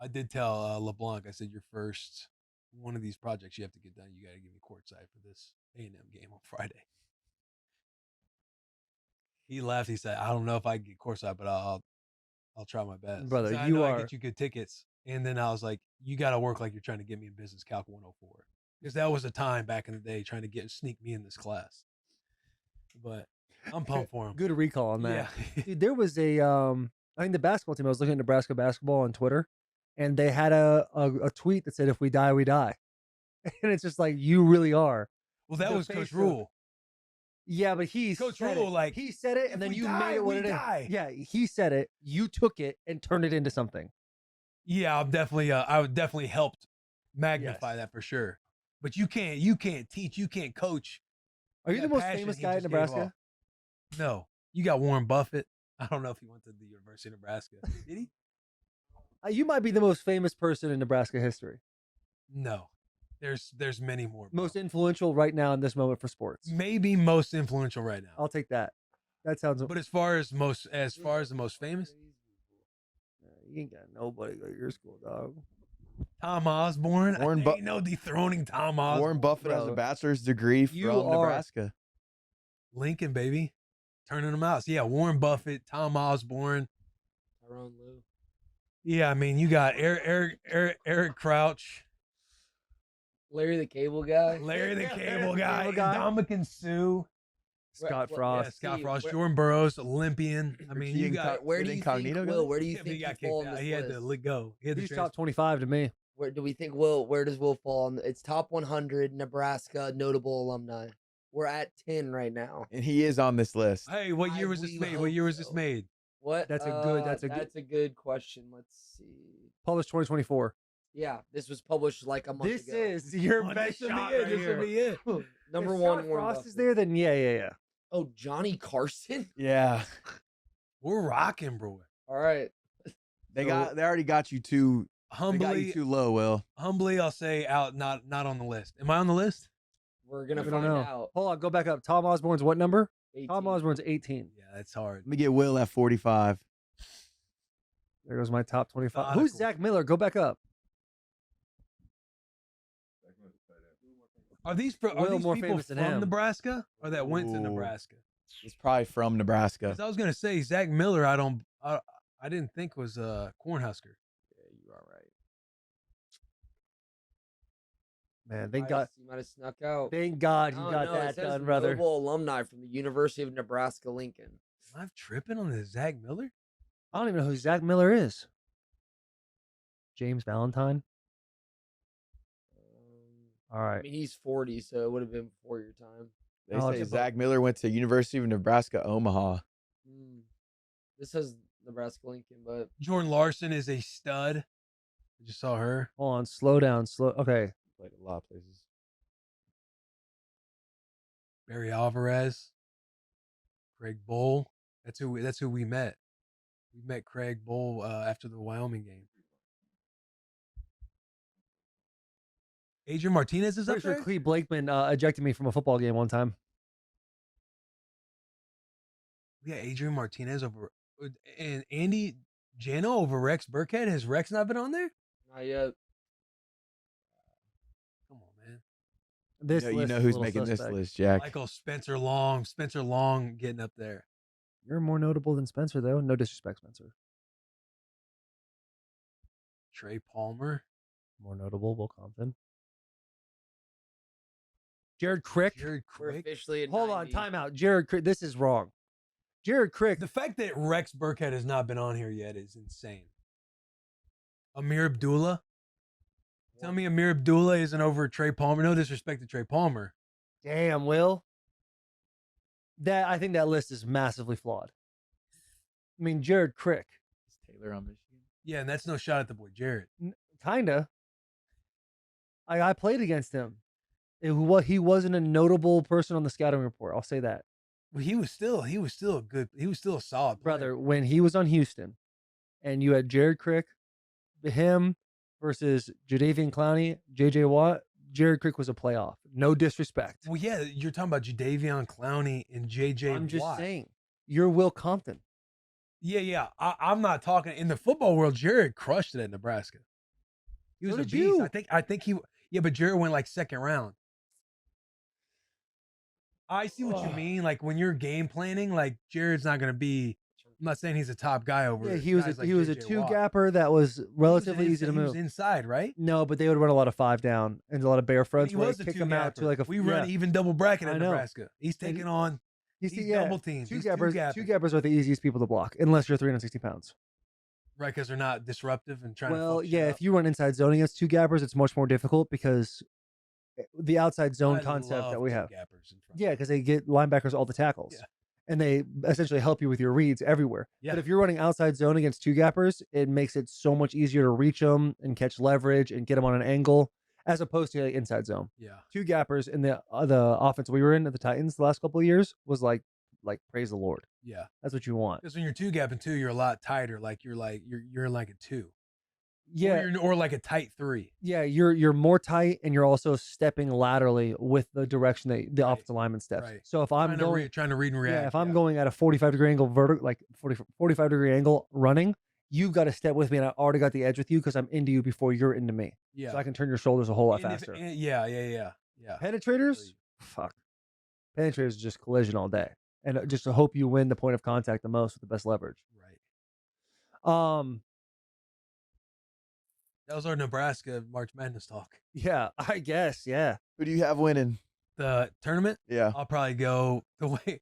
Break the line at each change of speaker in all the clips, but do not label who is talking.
I did tell LeBlanc. I said your first one of these projects you have to get done. You got to give me courtside for this A&M game on Friday. He laughed. He said, "I don't know if I can get courtside, but I'll try my best."
Brother,
I
you
know I
are.
get you good tickets. And then I was like, "You got to work like you're trying to get me in business calc 104." Because that was a time back in the day trying to sneak me in this class. But I'm pumped for him.
Good recall on
Yeah.
that. Dude, there was I think the basketball team, I was looking at Nebraska basketball on Twitter, and they had a tweet that said, "If we die, we die." And it's just like, you really are.
Well, that
The
was Coach
face of-
Rule.
Yeah, but he
Coach
said
Rule,
it.
like,
He said it, and then
we
you
die,
made it what
we
it is.
die.
Yeah, he said it. You took it and turned it into something.
Yeah, I'm definitely. I would definitely helped magnify
Yes.
that for sure. But you can't teach, you can't coach.
Are you the
That
most
passion
famous
he
guy in
just gave
Nebraska?
off. No, you got Warren Buffett. I don't know if he went to the University of Nebraska. Did he?
You might be the most famous person in Nebraska history.
No, there's many more.
Most influential right now in this moment for sports.
Maybe most influential right now.
I'll take that. That sounds.
But as far as the most famous,
you ain't got nobody at your school, dog.
Tom Osborne. Ain't no dethroning Tom Osborne.
Warren Buffett has a bachelor's degree from Nebraska.
Lincoln, baby. Turning them out. So yeah, Warren Buffett, Tom Osborne.
Tyrone Lue.
Yeah, I mean, you got Eric Crouch.
Larry the Cable Guy.
Larry the Cable Guy. Dominican Sue.
Scott Frost.
Yeah, Scott Frost. Jordan Burroughs, Olympian. I mean, you got...
Where do you think, Will, where do you think
he got
he fall
kicked
on
out.
this
He had
list?
to let go.
He's top 25 to me.
Where do we think where does Will fall on? It's top 100 Nebraska notable alumni. We're at 10 right now.
And he is on this list.
Hey, what year was this made? What year was this made?
What?
That's
a good question. Let's see.
Published 2024.
Yeah, this was published like a month ago.
This is your best shot right
This
here.
would be it.
Number
if
one.
Scott
Warren
Frost
Buffett.
is there, then yeah.
Oh, Johnny Carson.
Yeah.
We're rocking, bro.
All right.
They already got you too.
Humbly,
they got you too low, Will.
Humbly, I'll say not on the list. Am I on the list?
We're gonna
We
find
don't know.
out.
Hold on, go back up. Tom Osborne's what number?
18.
Tom Osborne's 18.
Yeah, that's hard.
Let me get Will at 45.
There goes my top 25.
Methodical.
Who's Zach Miller? Go back up.
Are these
Will more
people
famous than
from
him.
Nebraska or that went to
Ooh.
Nebraska?
He's probably from Nebraska.
'Cause I was gonna say Zach Miller. I didn't think was a Cornhusker.
Yeah, you are right.
Man, thank God.
You might have snuck out.
Thank God you
No,
got
no,
that
it says
done, brother.
Notable alumni from the University of Nebraska Lincoln.
Am I tripping on this Zach Miller?
I don't even know who Zach Miller is. James Valentine. All
I
right.
mean, he's 40, so it would have been before your time.
They
I'll
say
just-
Zach Miller went to University of Nebraska, Omaha.
This says Nebraska Lincoln, but
Jordan Larson is a stud. I just saw her.
Hold on. Slow down. Okay.
Played a lot of places.
Barry Alvarez. Craig Bull. That's who we met. We met Craig Bull after the Wyoming game. Adrian Martinez is up
Pretty sure
there?
Cleve Blakeman ejected me from a football game one time.
Yeah, Adrian Martinez over and Andy Jano over Rex Burkhead. Has Rex not been on there?
not yet.
Come on, man.
This
You
list
know
is a
who's
little
making
suspect.
this list, Jack.
Michael Spencer Long getting up there.
You're more notable than Spencer, though. No disrespect, Spencer.
Trey Palmer.
More notable, Will Compton. Jared Crick.
Jared
We're
Crick.
officially at
Hold on,
90.
timeout. Jared Crick. This is wrong. Jared Crick.
The fact that Rex Burkhead has not been on here yet is insane. Amir Abdullah. Tell me Amir Abdullah isn't over Trey Palmer. No disrespect to Trey Palmer.
Damn, Will. I think that list is massively flawed. I mean, Jared Crick.
Is Taylor on Michigan?
Yeah, and that's no shot at the boy Jared.
Kinda. I played against him. He wasn't a notable person on the scouting report. I'll say that.
Well, he was still a solid player.
Brother, when he was on Houston and you had Jared Crick, him versus Jadeveon Clowney, JJ Watt, Jared Crick was a playoff. No disrespect.
Well, yeah, you're talking about Jadeveon Clowney and JJ
I'm just
Watt.
saying. You're Will Compton.
Yeah. I'm not talking in the football world. Jared crushed it at Nebraska. He was
So
a
did
beast.
you.
I think he. Yeah, but Jared went like second round. I see what you
Ugh.
mean. Like when you're game planning, like Jared's not going to be. I'm not saying he's a top guy over.
Yeah, he was
guys
a,
like
he was a
JJ
two
Watt.
gapper that was relatively easy to
He was
move.
inside, right?
No, but they would run a lot of 5 down and a lot of bear fronts
He
where
was
they
a
kick
two
him out to like a.
We run even double bracket
I
at
know.
Nebraska. He's
And
taking on.
He's
He's
yeah,
double teamed.
two
He's
gappers.
two-gapping.
Two gappers are the easiest people to block unless you're 360 pounds.
Right, because they're not disruptive and trying to.
Well,
fuck shit
yeah,
up.
if you run inside zone against two gappers, it's much more difficult because the outside zone
I
concept
love
that we
two
have.
gappers in front.
Yeah, because they get linebackers all the tackles.
Yeah.
And they essentially help you with your reads everywhere.
Yeah.
But if you're running outside zone against two gappers, it makes it so much easier to reach them and catch leverage and get them on an angle as opposed to inside zone.
Yeah.
Two gappers in the offense we were in at the Titans the last couple of years was like praise the Lord.
Yeah.
That's what you want.
Because when you're two gapping two, you're a lot tighter. Like you're like a two.
Yeah.
Or like a tight three.
Yeah, you're more tight and you're also stepping laterally with the direction that the
Right.
offensive lineman steps.
Right.
So if I'm
trying to read and react.
yeah, if I'm going at a 45-degree angle vertical, like 45-degree angle running, you've got to step with me and I already got the edge with you because I'm into you before you're into me.
Yeah.
So I can turn your shoulders a whole lot
And
faster.
Yeah.
Penetrators? Fuck. Penetrators is just collision all day. And just to hope you win the point of contact the most with the best leverage.
Right. That was our Nebraska March Madness talk.
Yeah, I guess. Yeah.
Who do you have winning?
The tournament,
Yeah.
I'll probably go the way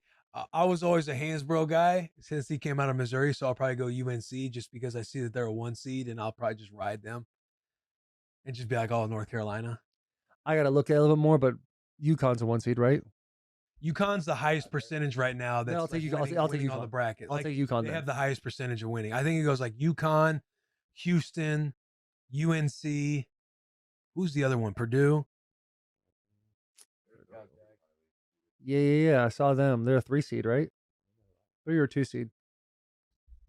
I was always a Hansbrough guy since he came out of Missouri. So I'll probably go UNC just because I see that they're a 1 seed and I'll probably just ride them and just be like, oh, North Carolina.
I got to look at it a little bit more, but UConn's a 1 seed, right?
UConn's the highest percentage right now. That's
I'll take
like
UConn.
winning,
I'll take
winning on
UConn.
the bracket.
I'll
Like,
take UConn
They
then.
have the highest percentage of winning. I think it goes like UConn, Houston, UNC. Who's the other one? Purdue.
Yeah. I saw them. They're a 3 seed, right? 3 or 2 seed.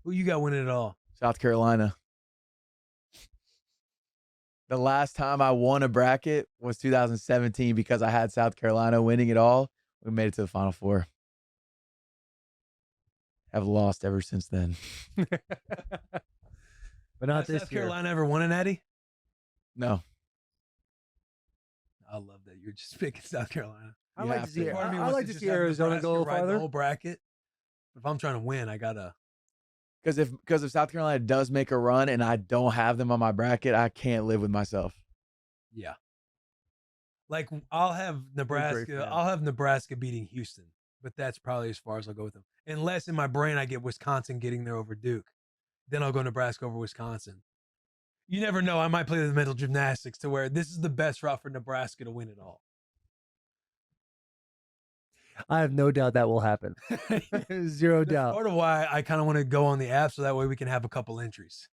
Who you got winning it all?
South Carolina. The last time I won a bracket was 2017 because I had South Carolina winning it all. We made it to the Final Four. Have lost ever since then.
But not
Has
this
South
year.
Carolina ever won an Eddie?
No.
I love that you're just picking South Carolina.
I
You
like to
have
see.
to.
I
Part of me
I
wants
like to
just
see
have
Arizona
Nebraska
go
ride the
farther.
whole bracket. If I'm trying to win, I gotta.
Because if South Carolina does make a run and I don't have them on my bracket, I can't live with myself.
Yeah. Like I'll have Nebraska.
fan.
I'll have Nebraska beating Houston, but that's probably as far as I'll go with them. Unless in my brain I get Wisconsin getting there over Duke, then I'll go Nebraska over Wisconsin. You never know. I might play the mental gymnastics to where this is the best route for Nebraska to win it all.
I have no doubt that will happen. Zero
That's
doubt.
part of why I kind of want to go on the app so that way we can have a couple entries.